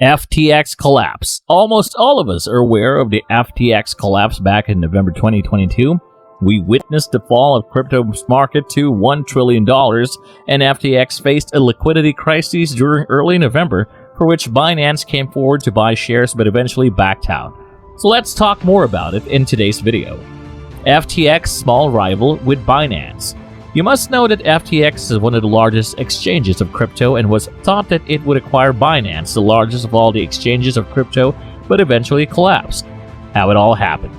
FTX collapse. Almost all of us are aware of the FTX collapse back in November 2022. We witnessed the fall of crypto market to $1 trillion, and FTX faced a liquidity crisis during early November, for which Binance came forward to buy shares but eventually backed out. So let's talk more about it in today's video. FTX small rival with Binance. You must know that FTX is one of the largest exchanges of crypto and was thought that it would acquire Binance, the largest of all the exchanges of crypto, but eventually collapsed. How it all happened.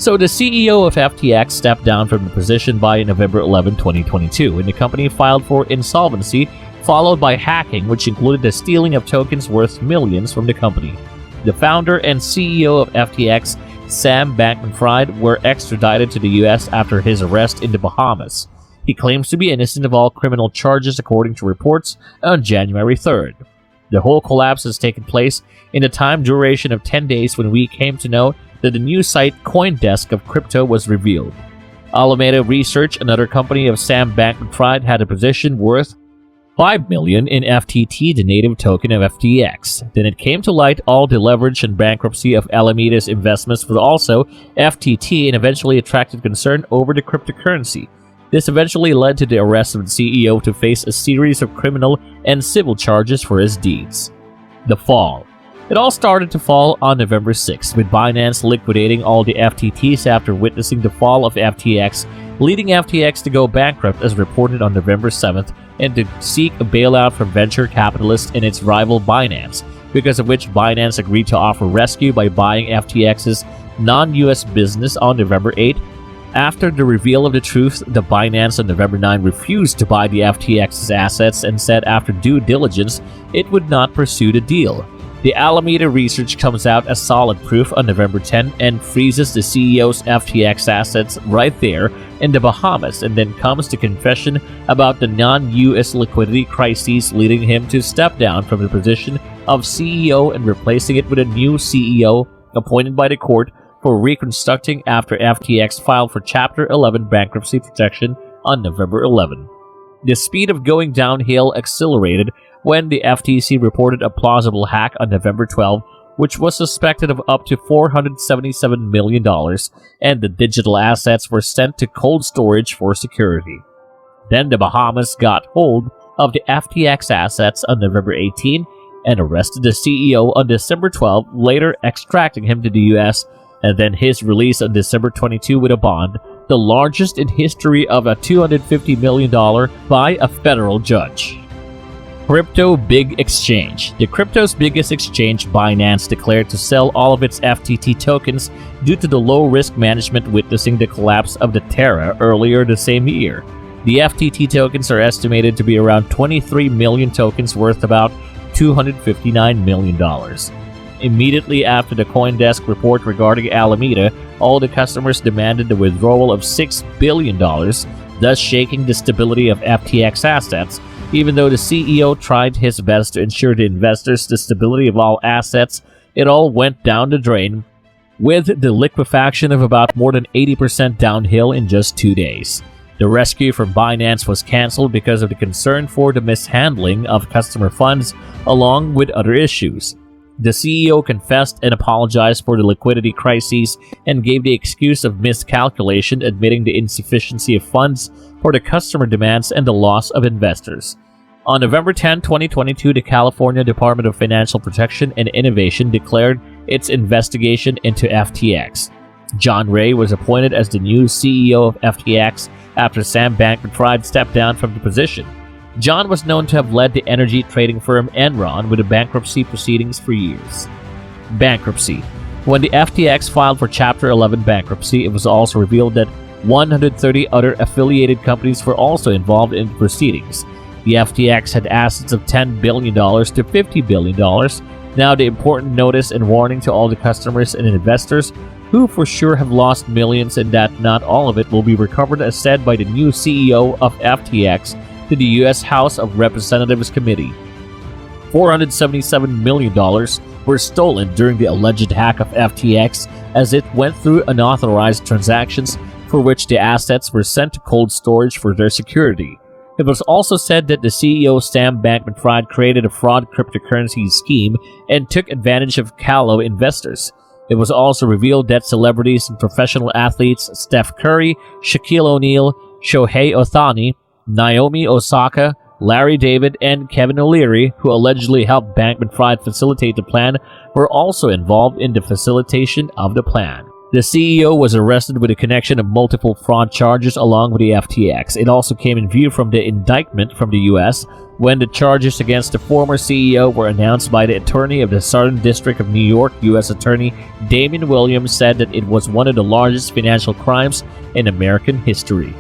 So the CEO of FTX stepped down from the position by November 11, 2022, and the company filed for insolvency, followed by hacking, which included the stealing of tokens worth millions from the company. The founder and CEO of FTX, Sam Bankman-Fried, were extradited to the US after his arrest in the Bahamas. He claims to be innocent of all criminal charges according to reports on January 3rd. The whole collapse has taken place in a time duration of 10 days when we came to know that the new site CoinDesk of Crypto was revealed. Alameda Research, another company of Sam Bankman-Fried, had a position worth $5 million in FTT, the native token of FTX. Then it came to light all the leverage and bankruptcy of Alameda's investments was also FTT and eventually attracted concern over the cryptocurrency. This eventually led to the arrest of the CEO to face a series of criminal and civil charges for his deeds. The fall. It all started to fall on November 6, with Binance liquidating all the FTTs after witnessing the fall of FTX, leading FTX to go bankrupt as reported on November 7th and to seek a bailout from venture capitalists and its rival Binance, because of which Binance agreed to offer rescue by buying FTX's non-US business on November 8. After the reveal of the truth, the Binance on November 9 refused to buy the FTX's assets and said after due diligence it would not pursue the deal. The Alameda Research comes out as solid proof on November 10 and freezes the CEO's FTX assets right there in the Bahamas, and then comes to confession about the non-US liquidity crises, leading him to step down from the position of CEO and replacing it with a new CEO appointed by the court for reconstructing after FTX filed for Chapter 11 bankruptcy protection on November 11. The speed of going downhill accelerated when the FTC reported a plausible hack on November 12, which was suspected of up to $477 million, and the digital assets were sent to cold storage for security. Then the Bahamas got hold of the FTX assets on November 18 and arrested the CEO on December 12, later extracting him to the US, and then his release on December 22 with a bond, the largest in history of a $250 million by a federal judge. Crypto big exchange. The crypto's biggest exchange, Binance, declared to sell all of its FTT tokens due to the low risk management witnessing the collapse of the Terra earlier the same year. The FTT tokens are estimated to be around 23 million tokens worth about $259 million. Immediately after the CoinDesk report regarding Alameda, all the customers demanded the withdrawal of $6 billion, thus shaking the stability of FTX assets, even though the CEO tried his best to ensure the investors the stability of all assets. It all went down the drain, with the liquefaction of about more than 80% downhill in just 2 days. The rescue from Binance was cancelled because of the concern for the mishandling of customer funds, along with other issues. The CEO confessed and apologized for the liquidity crises and gave the excuse of miscalculation, admitting the insufficiency of funds for the customer demands and the loss of investors. On November 10, 2022, the California Department of Financial Protection and Innovation declared its investigation into FTX. John Ray was appointed as the new CEO of FTX after Sam Bankman-Fried stepped down from the position. John was known to have led the energy trading firm Enron with the bankruptcy proceedings for years. Bankruptcy. When the FTX filed for Chapter 11 bankruptcy, it was also revealed that 130 other affiliated companies were also involved in the proceedings. The FTX had assets of $10 billion to $50 billion. Now the important notice and warning to all the customers and investors who for sure have lost millions, and that not all of it will be recovered, as said by the new CEO of FTX to the U.S. House of Representatives Committee. $477 million were stolen during the alleged hack of FTX as it went through unauthorized transactions for which the assets were sent to cold storage for their security. It was also said that the CEO Sam Bankman-Fried created a fraud cryptocurrency scheme and took advantage of callow investors. It was also revealed that celebrities and professional athletes Steph Curry, Shaquille O'Neal, Shohei Ohtani, Naomi Osaka, Larry David, and Kevin O'Leary, who allegedly helped Bankman-Fried facilitate the plan, were also involved in the facilitation of the plan. The CEO was arrested with a connection of multiple fraud charges along with the FTX. It also came in view from the indictment from the U.S. when the charges against the former CEO were announced by the attorney of the Southern District of New York. U.S. Attorney Damian Williams said that it was one of the largest financial crimes in American history.